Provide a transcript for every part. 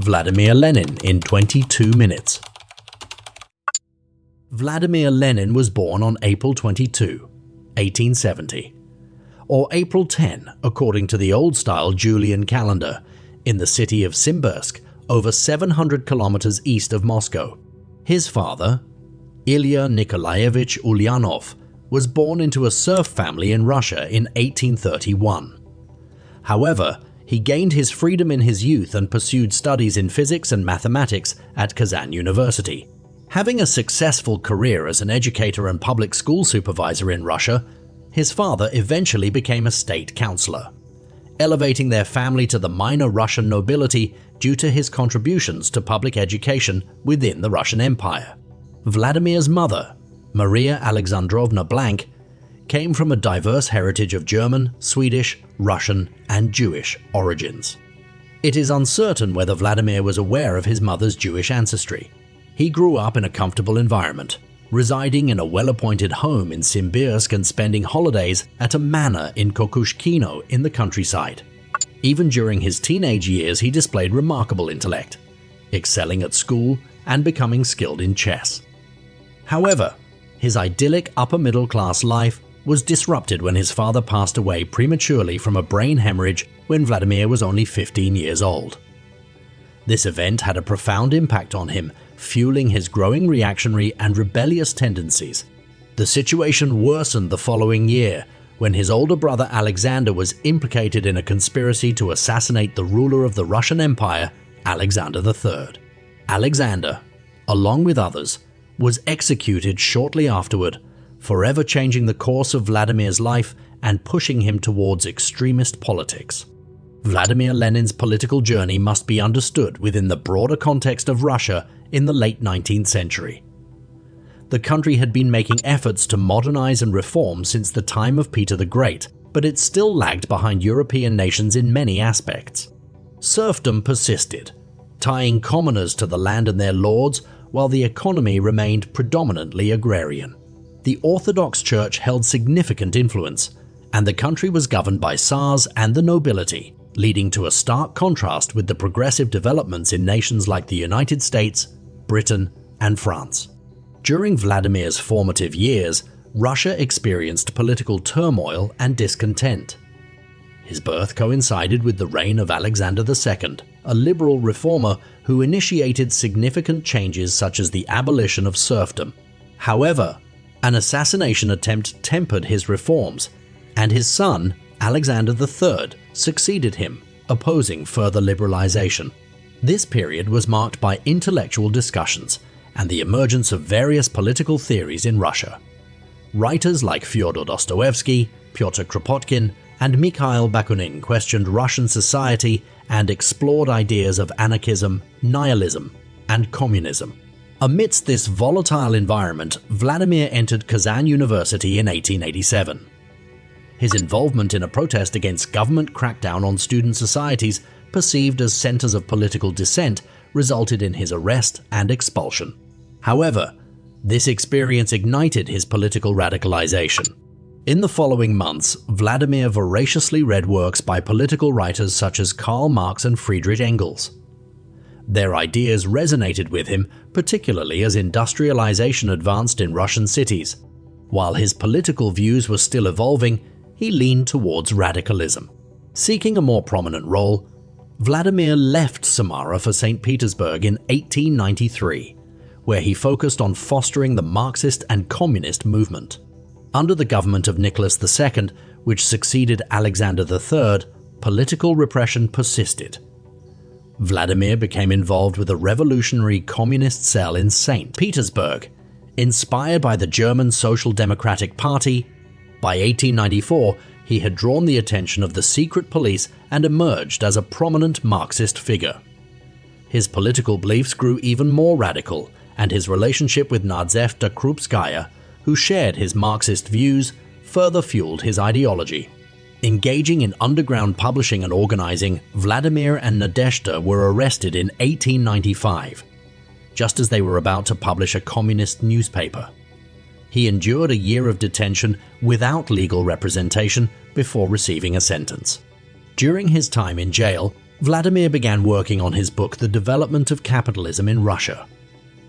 Vladimir Lenin in 22 minutes. Vladimir Lenin was born on April 22, 1870, or April 10 according to the old-style Julian calendar, in the city of Simbirsk, over 700 kilometers east of Moscow. His father, Ilya Nikolaevich Ulyanov, was born into a serf family in Russia in 1831. However, he gained his freedom in his youth and pursued studies in physics and mathematics at Kazan University. Having a successful career as an educator and public school supervisor in Russia, his father eventually became a state councillor, elevating their family to the minor Russian nobility due to his contributions to public education within the Russian Empire. Vladimir's mother, Maria Alexandrovna Blank, came from a diverse heritage of German, Swedish, Russian, and Jewish origins. It is uncertain whether Vladimir was aware of his mother's Jewish ancestry. He grew up in a comfortable environment, residing in a well-appointed home in Simbirsk and spending holidays at a manor in Kokushkino in the countryside. Even during his teenage years, he displayed remarkable intellect, excelling at school and becoming skilled in chess. However, his idyllic upper-middle-class life was disrupted when his father passed away prematurely from a brain hemorrhage when Vladimir was only 15 years old. This event had a profound impact on him, fueling his growing reactionary and rebellious tendencies. The situation worsened the following year when his older brother Alexander was implicated in a conspiracy to assassinate the ruler of the Russian Empire, Alexander III. Alexander, along with others, was executed shortly afterward, forever changing the course of Vladimir's life and pushing him towards extremist politics. Vladimir Lenin's political journey must be understood within the broader context of Russia in the late 19th century. The country had been making efforts to modernize and reform since the time of Peter the Great, but it still lagged behind European nations in many aspects. Serfdom persisted, tying commoners to the land and their lords, while the economy remained predominantly agrarian. The Orthodox Church held significant influence, and the country was governed by Tsars and the nobility, leading to a stark contrast with the progressive developments in nations like the United States, Britain, and France. During Vladimir's formative years, Russia experienced political turmoil and discontent. His birth coincided with the reign of Alexander II, a liberal reformer who initiated significant changes such as the abolition of serfdom. However, an assassination attempt tempered his reforms, and his son, Alexander III, succeeded him, opposing further liberalization. This period was marked by intellectual discussions and the emergence of various political theories in Russia. Writers like Fyodor Dostoevsky, Pyotr Kropotkin, and Mikhail Bakunin questioned Russian society and explored ideas of anarchism, nihilism, and communism. Amidst this volatile environment, Vladimir entered Kazan University in 1887. His involvement in a protest against government crackdown on student societies perceived as centers of political dissent resulted in his arrest and expulsion. However, this experience ignited his political radicalization. In the following months, Vladimir voraciously read works by political writers such as Karl Marx and Friedrich Engels. Their ideas resonated with him, particularly as industrialization advanced in Russian cities. While his political views were still evolving, he leaned towards radicalism. Seeking a more prominent role, Vladimir left Samara for St. Petersburg in 1893, where he focused on fostering the Marxist and Communist movement. Under the government of Nicholas II, which succeeded Alexander III, political repression persisted. Vladimir became involved with a revolutionary communist cell in St. Petersburg, inspired by the German Social Democratic Party. By 1894, he had drawn the attention of the secret police and emerged as a prominent Marxist figure. His political beliefs grew even more radical, and his relationship with Nadzefta Krupskaya, who shared his Marxist views, further fueled his ideology. Engaging in underground publishing and organizing, Vladimir and Nadezhda were arrested in 1895, just as they were about to publish a communist newspaper. He endured a year of detention without legal representation before receiving a sentence. During his time in jail, Vladimir began working on his book The Development of Capitalism in Russia.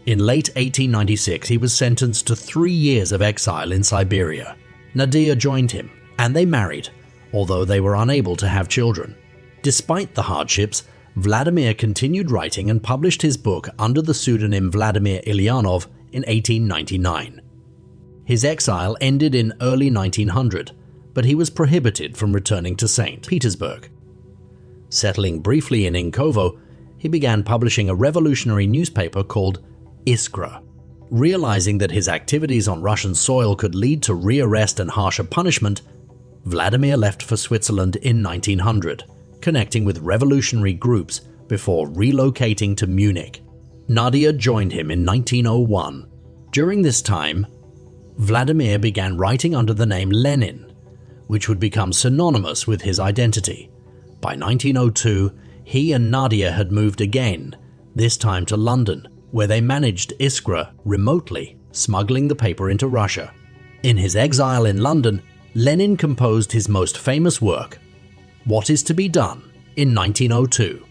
In late 1896, he was sentenced to 3 years of exile in Siberia. Nadia joined him, and they married, although they were unable to have children. Despite the hardships, Vladimir continued writing and published his book under the pseudonym Vladimir Ilyanov in 1899. His exile ended in early 1900, but he was prohibited from returning to St. Petersburg. Settling briefly in Inkovo, he began publishing a revolutionary newspaper called Iskra. Realizing that his activities on Russian soil could lead to rearrest and harsher punishment, Vladimir left for Switzerland in 1900, connecting with revolutionary groups before relocating to Munich. Nadia joined him in 1901. During this time, Vladimir began writing under the name Lenin, which would become synonymous with his identity. By 1902, he and Nadia had moved again, this time to London, where they managed Iskra remotely, smuggling the paper into Russia. In his exile in London, Lenin composed his most famous work, What is to be Done, in 1902.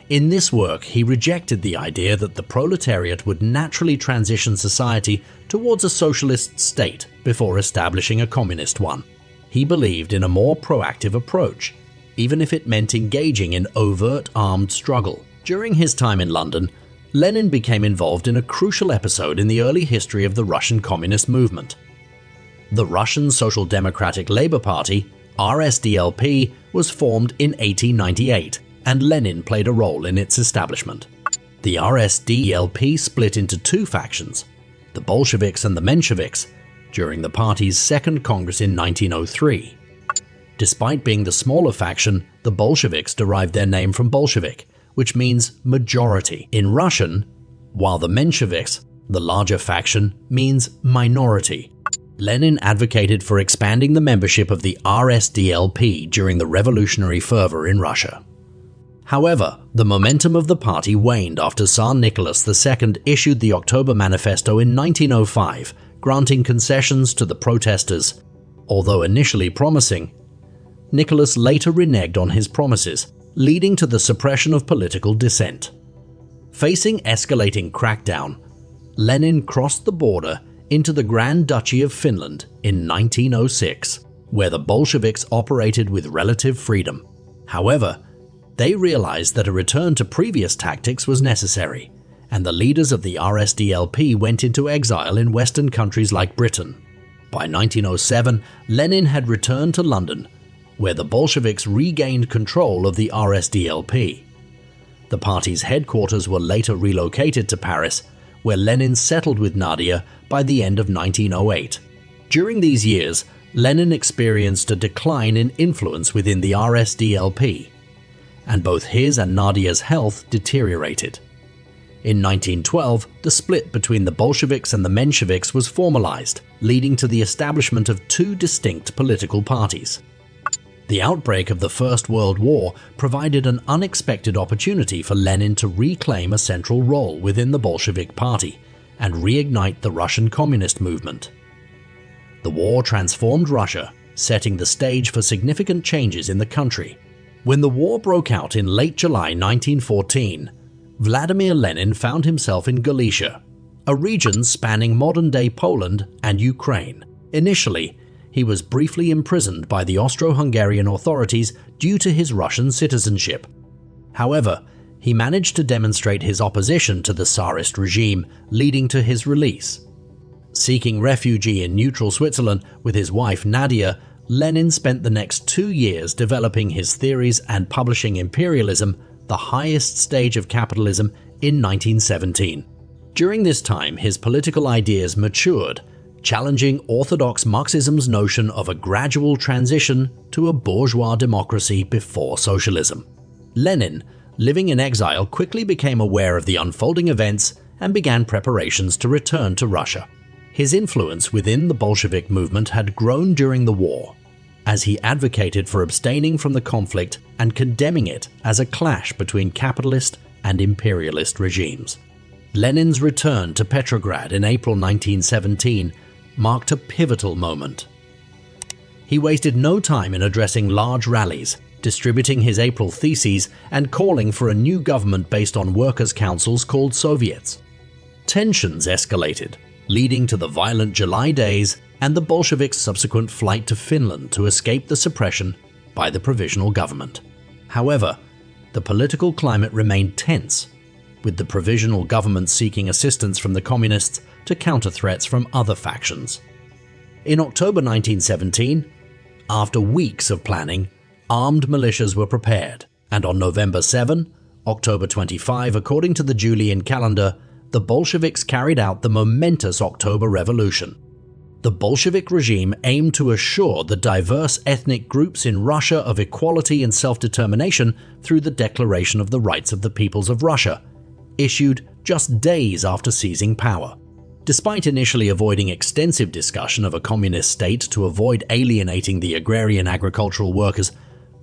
In this work, he rejected the idea that the proletariat would naturally transition society towards a socialist state before establishing a communist one. He believed in a more proactive approach, even if it meant engaging in overt armed struggle. During his time in London, Lenin became involved in a crucial episode in the early history of the Russian communist movement. The Russian Social Democratic Labour Party, RSDLP, was formed in 1898, and Lenin played a role in its establishment. The RSDLP split into two factions, the Bolsheviks and the Mensheviks, during the party's second Congress in 1903. Despite being the smaller faction, the Bolsheviks derived their name from Bolshevik, which means majority in Russian, while the Mensheviks, the larger faction, means minority. Lenin advocated for expanding the membership of the RSDLP during the revolutionary fervor in Russia. However, the momentum of the party waned after Tsar Nicholas II issued the October Manifesto in 1905, granting concessions to the protesters. Although initially promising, Nicholas later reneged on his promises, leading to the suppression of political dissent. Facing escalating crackdown, Lenin crossed the border into the Grand Duchy of Finland in 1906, where the Bolsheviks operated with relative freedom. However, they realized that a return to previous tactics was necessary, and the leaders of the RSDLP went into exile in Western countries like Britain. By 1907, Lenin had returned to London, where the Bolsheviks regained control of the RSDLP. The party's headquarters were later relocated to Paris, where Lenin settled with Nadia by the end of 1908. During these years, Lenin experienced a decline in influence within the RSDLP, and both his and Nadia's health deteriorated. In 1912, the split between the Bolsheviks and the Mensheviks was formalized, leading to the establishment of two distinct political parties. The outbreak of the First World War provided an unexpected opportunity for Lenin to reclaim a central role within the Bolshevik Party and reignite the Russian communist movement. The war transformed Russia, setting the stage for significant changes in the country. When the war broke out in late July 1914, Vladimir Lenin found himself in Galicia, a region spanning modern-day Poland and Ukraine. Initially, he was briefly imprisoned by the Austro-Hungarian authorities due to his Russian citizenship. However, he managed to demonstrate his opposition to the Tsarist regime, leading to his release. Seeking refuge in neutral Switzerland with his wife Nadia, Lenin spent the next 2 years developing his theories and publishing Imperialism, the highest stage of capitalism, in 1917. During this time, his political ideas matured, challenging orthodox Marxism's notion of a gradual transition to a bourgeois democracy before socialism. Lenin, living in exile, quickly became aware of the unfolding events and began preparations to return to Russia. His influence within the Bolshevik movement had grown during the war, as he advocated for abstaining from the conflict and condemning it as a clash between capitalist and imperialist regimes. Lenin's return to Petrograd in April 1917 marked a pivotal moment. He wasted no time in addressing large rallies, distributing his April theses and calling for a new government based on workers' councils called Soviets. Tensions escalated, leading to the violent July days and the Bolsheviks' subsequent flight to Finland to escape the suppression by the provisional government. However, the political climate remained tense, with the provisional government seeking assistance from the communists to counter threats from other factions. In October 1917, after weeks of planning, armed militias were prepared, and on November 7, October 25, according to the Julian calendar, the Bolsheviks carried out the momentous October Revolution. The Bolshevik regime aimed to assure the diverse ethnic groups in Russia of equality and self-determination through the Declaration of the Rights of the Peoples of Russia, issued just days after seizing power. Despite initially avoiding extensive discussion of a communist state to avoid alienating the agrarian agricultural workers,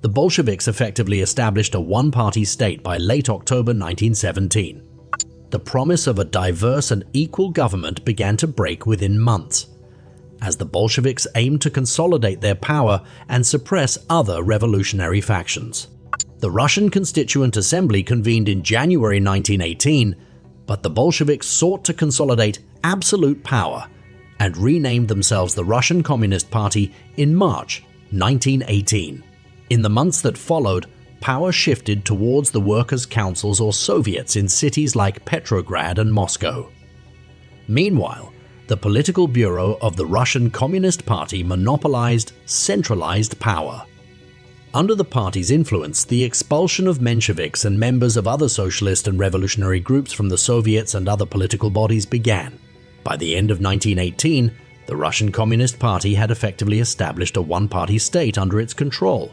the Bolsheviks effectively established a one-party state by late October 1917. The promise of a diverse and equal government began to break within months, as the Bolsheviks aimed to consolidate their power and suppress other revolutionary factions. The Russian Constituent Assembly convened in January 1918, but the Bolsheviks sought to consolidate absolute power and renamed themselves the Russian Communist Party in March 1918. In the months that followed, power shifted towards the workers' councils or Soviets in cities like Petrograd and Moscow. Meanwhile, the political bureau of the Russian Communist Party monopolized centralized power. Under the party's influence, the expulsion of Mensheviks and members of other socialist and revolutionary groups from the Soviets and other political bodies began. By the end of 1918, the Russian Communist Party had effectively established a one-party state under its control.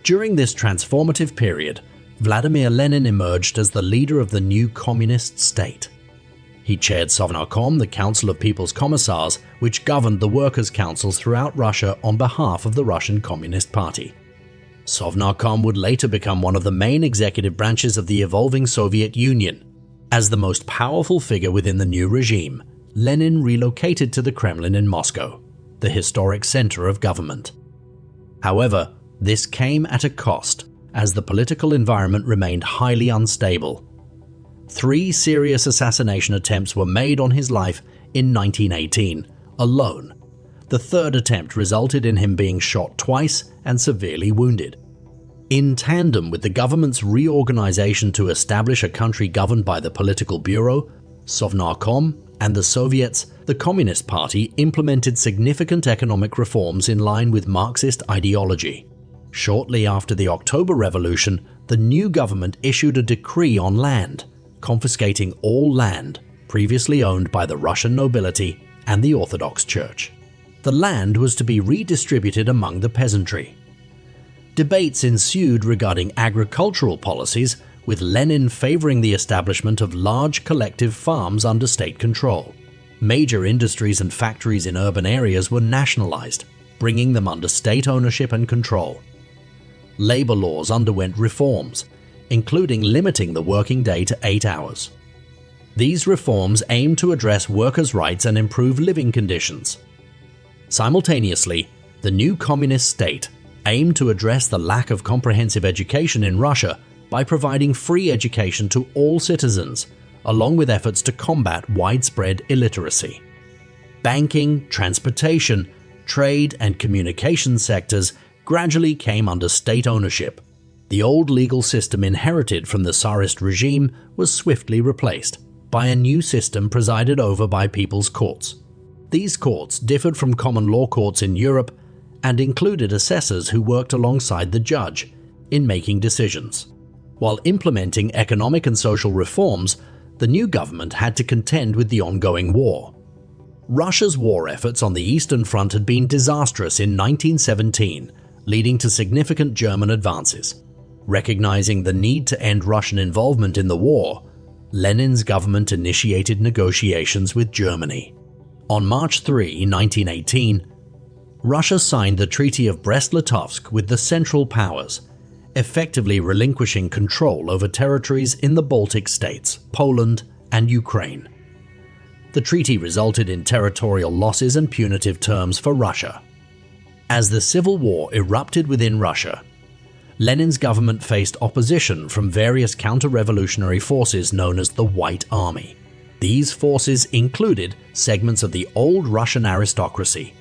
During this transformative period, Vladimir Lenin emerged as the leader of the new communist state. He chaired Sovnarkom, the Council of People's Commissars, which governed the workers' councils throughout Russia on behalf of the Russian Communist Party. Sovnarkom would later become one of the main executive branches of the evolving Soviet Union. As the most powerful figure within the new regime, Lenin relocated to the Kremlin in Moscow, the historic center of government. However, this came at a cost, as the political environment remained highly unstable. 3 serious assassination attempts were made on his life in 1918, alone. The third attempt resulted in him being shot twice and severely wounded. In tandem with the government's reorganization to establish a country governed by the political bureau, Sovnarkom, and the Soviets, the Communist Party implemented significant economic reforms in line with Marxist ideology. Shortly after the October Revolution, the new government issued a decree on land, confiscating all land previously owned by the Russian nobility and the Orthodox Church. The land was to be redistributed among the peasantry. Debates ensued regarding agricultural policies, with Lenin favoring the establishment of large collective farms under state control. Major industries and factories in urban areas were nationalized, bringing them under state ownership and control. Labor laws underwent reforms, including limiting the working day to 8 hours. These reforms aimed to address workers' rights and improve living conditions. Simultaneously, the new communist state aimed to address the lack of comprehensive education in Russia by providing free education to all citizens, along with efforts to combat widespread illiteracy. Banking, transportation, trade, and communication sectors gradually came under state ownership. The old legal system inherited from the Tsarist regime was swiftly replaced by a new system presided over by people's courts. These courts differed from common law courts in Europe and included assessors who worked alongside the judge in making decisions. While implementing economic and social reforms, the new government had to contend with the ongoing war. Russia's war efforts on the Eastern Front had been disastrous in 1917, leading to significant German advances. Recognizing the need to end Russian involvement in the war, Lenin's government initiated negotiations with Germany. On March 3, 1918, Russia signed the Treaty of Brest-Litovsk with the Central Powers, effectively relinquishing control over territories in the Baltic states, Poland, and Ukraine. The treaty resulted in territorial losses and punitive terms for Russia. As the civil war erupted within Russia, Lenin's government faced opposition from various counter-revolutionary forces known as the White Army. These forces included segments of the old Russian aristocracy,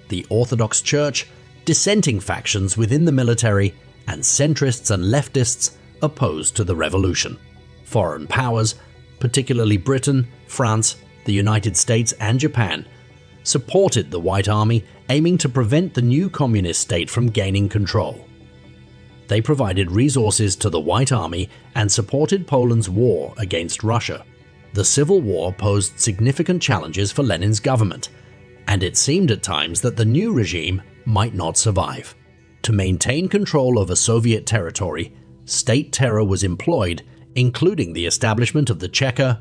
the Orthodox Church, dissenting factions within the military, and centrists and leftists opposed to the revolution. Foreign powers, particularly Britain, France, the United States, and Japan, supported the White Army, aiming to prevent the new communist state from gaining control. They provided resources to the White Army and supported Poland's war against Russia. The Civil War posed significant challenges for Lenin's government, and it seemed at times that the new regime might not survive. To maintain control over Soviet territory, state terror was employed, including the establishment of the Cheka,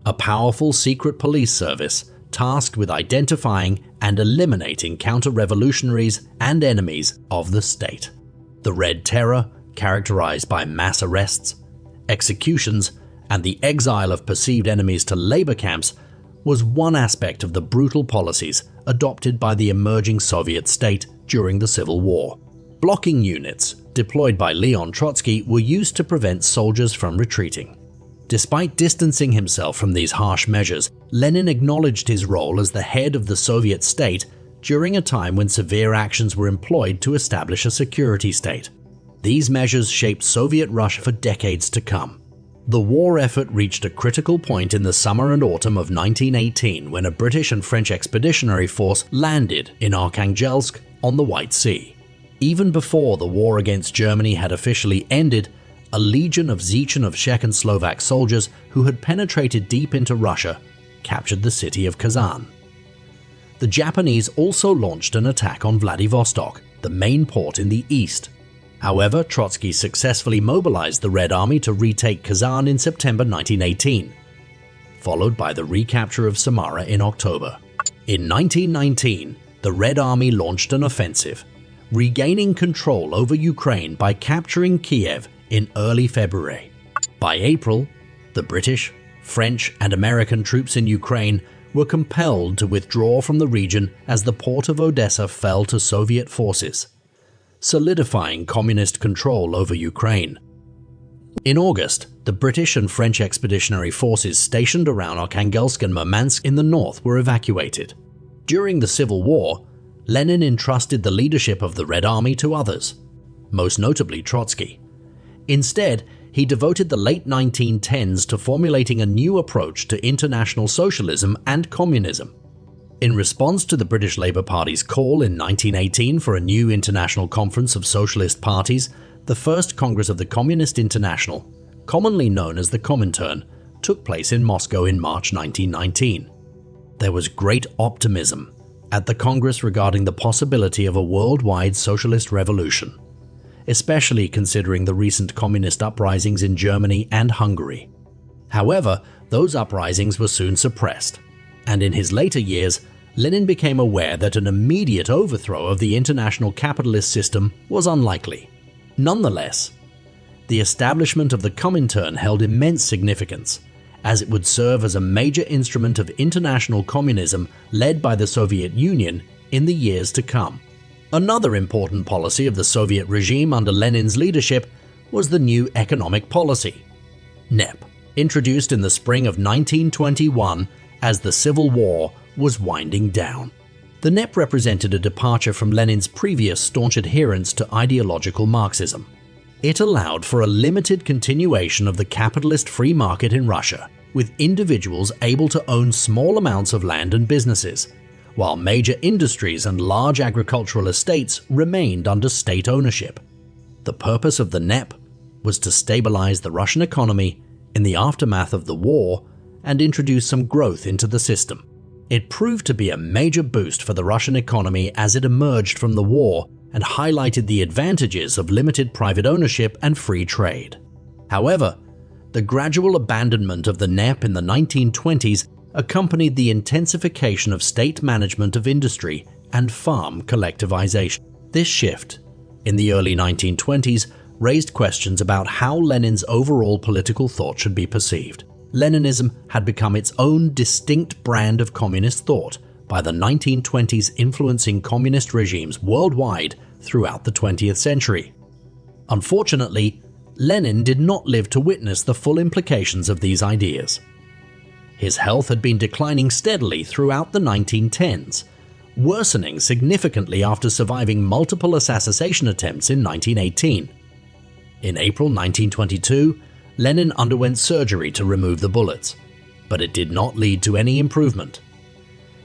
a powerful secret police service tasked with identifying and eliminating counter-revolutionaries and enemies of the state. The Red Terror, characterized by mass arrests, executions, and the exile of perceived enemies to labor camps, was one aspect of the brutal policies adopted by the emerging Soviet state during the Civil War. Blocking units, deployed by Leon Trotsky, were used to prevent soldiers from retreating. Despite distancing himself from these harsh measures, Lenin acknowledged his role as the head of the Soviet state during a time when severe actions were employed to establish a security state. These measures shaped Soviet Russia for decades to come. The war effort reached a critical point in the summer and autumn of 1918 when a British and French expeditionary force landed in Arkhangelsk on the White Sea. Even before the war against Germany had officially ended, a legion of Czech and Slovak soldiers who had penetrated deep into Russia captured the city of Kazan. The Japanese also launched an attack on Vladivostok, the main port in the east. However, Trotsky successfully mobilized the Red Army to retake Kazan in September 1918, followed by the recapture of Samara in October. In 1919, the Red Army launched an offensive, regaining control over Ukraine by capturing Kiev in early February. By April, the British, French, and American troops in Ukraine were compelled to withdraw from the region as the port of Odessa fell to Soviet forces, solidifying communist control over Ukraine. In August, the British and French expeditionary forces stationed around Arkhangelsk and Murmansk in the north were evacuated. During the Civil War, Lenin entrusted the leadership of the Red Army to others, most notably Trotsky. Instead, he devoted the late 1910s to formulating a new approach to international socialism and communism. In response to the British Labour Party's call in 1918 for a new international conference of socialist parties, the first Congress of the Communist International, commonly known as the Comintern, took place in Moscow in March 1919. There was great optimism at the Congress regarding the possibility of a worldwide socialist revolution, especially considering the recent communist uprisings in Germany and Hungary. However, those uprisings were soon suppressed, and in his later years, Lenin became aware that an immediate overthrow of the international capitalist system was unlikely. Nonetheless, the establishment of the Comintern held immense significance, as it would serve as a major instrument of international communism led by the Soviet Union in the years to come. Another important policy of the Soviet regime under Lenin's leadership was the new economic policy, NEP, introduced in the spring of 1921 as the Civil War was winding down. The NEP represented a departure from Lenin's previous staunch adherence to ideological Marxism. It allowed for a limited continuation of the capitalist free market in Russia, with individuals able to own small amounts of land and businesses, while major industries and large agricultural estates remained under state ownership. The purpose of the NEP was to stabilize the Russian economy in the aftermath of the war and introduce some growth into the system. It proved to be a major boost for the Russian economy as it emerged from the war and highlighted the advantages of limited private ownership and free trade. However, the gradual abandonment of the NEP in the 1920s accompanied the intensification of state management of industry and farm collectivization. This shift, in the early 1920s, raised questions about how Lenin's overall political thought should be perceived. Leninism had become its own distinct brand of communist thought by the 1920s, influencing communist regimes worldwide throughout the 20th century. Unfortunately, Lenin did not live to witness the full implications of these ideas. His health had been declining steadily throughout the 1910s, worsening significantly after surviving multiple assassination attempts in 1918. In April 1922, Lenin underwent surgery to remove the bullets, but it did not lead to any improvement.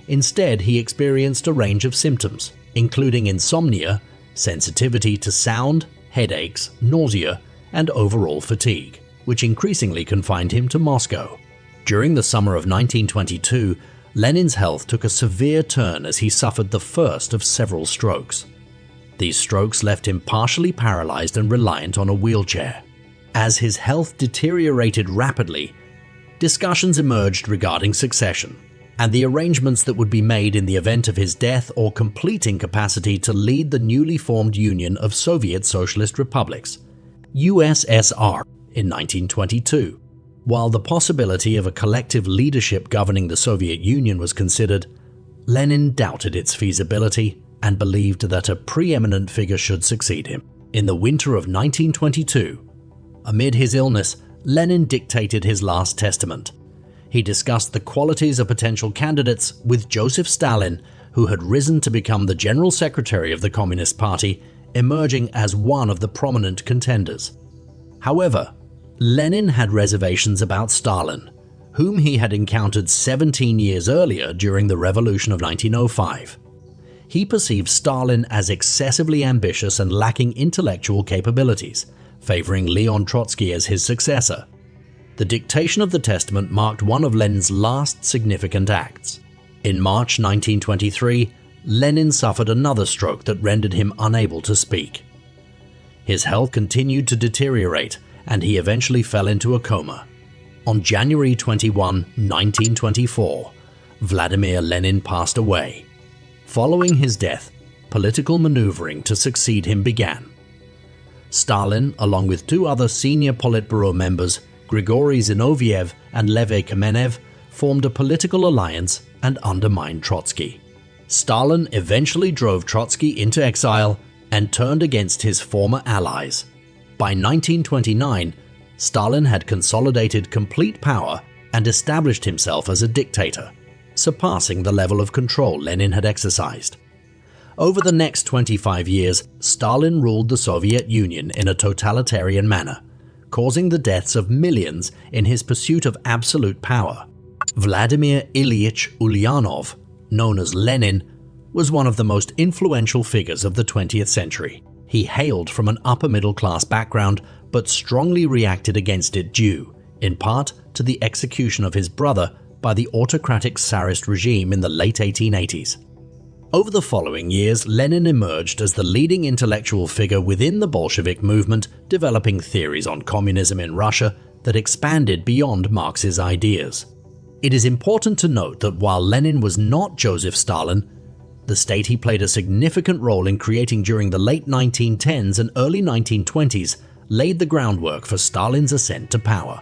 Instead, he experienced a range of symptoms, including insomnia, sensitivity to sound, headaches, nausea, and overall fatigue, which increasingly confined him to Moscow. During the summer of 1922, Lenin's health took a severe turn as he suffered the first of several strokes. These strokes left him partially paralyzed and reliant on a wheelchair. As his health deteriorated rapidly, discussions emerged regarding succession and the arrangements that would be made in the event of his death or complete incapacity to lead the newly formed Union of Soviet Socialist Republics, USSR, in 1922. While the possibility of a collective leadership governing the Soviet Union was considered, Lenin doubted its feasibility and believed that a preeminent figure should succeed him. In the winter of 1922, amid his illness, Lenin dictated his last testament. He discussed the qualities of potential candidates with Joseph Stalin, who had risen to become the General Secretary of the Communist Party, emerging as one of the prominent contenders. However, Lenin had reservations about Stalin, whom he had encountered 17 years earlier during the Revolution of 1905. He perceived Stalin as excessively ambitious and lacking intellectual capabilities, favoring Leon Trotsky as his successor. The dictation of the testament marked one of Lenin's last significant acts. In March 1923, Lenin suffered another stroke that rendered him unable to speak. His health continued to deteriorate, and he eventually fell into a coma. On January 21, 1924, Vladimir Lenin passed away. Following his death, political maneuvering to succeed him began. Stalin, along with two other senior Politburo members, Grigory Zinoviev and Lev Kamenev, formed a political alliance and undermined Trotsky. Stalin eventually drove Trotsky into exile and turned against his former allies. By 1929, Stalin had consolidated complete power and established himself as a dictator, surpassing the level of control Lenin had exercised. Over the next 25 years, Stalin ruled the Soviet Union in a totalitarian manner, causing the deaths of millions in his pursuit of absolute power. Vladimir Ilyich Ulyanov, known as Lenin, was one of the most influential figures of the 20th century. He hailed from an upper-middle-class background, but strongly reacted against it due, in part, to the execution of his brother by the autocratic Tsarist regime in the late 1880s. Over the following years, Lenin emerged as the leading intellectual figure within the Bolshevik movement, developing theories on communism in Russia that expanded beyond Marx's ideas. It is important to note that while Lenin was not Joseph Stalin, the state he played a significant role in creating during the late 1910s and early 1920s laid the groundwork for Stalin's ascent to power.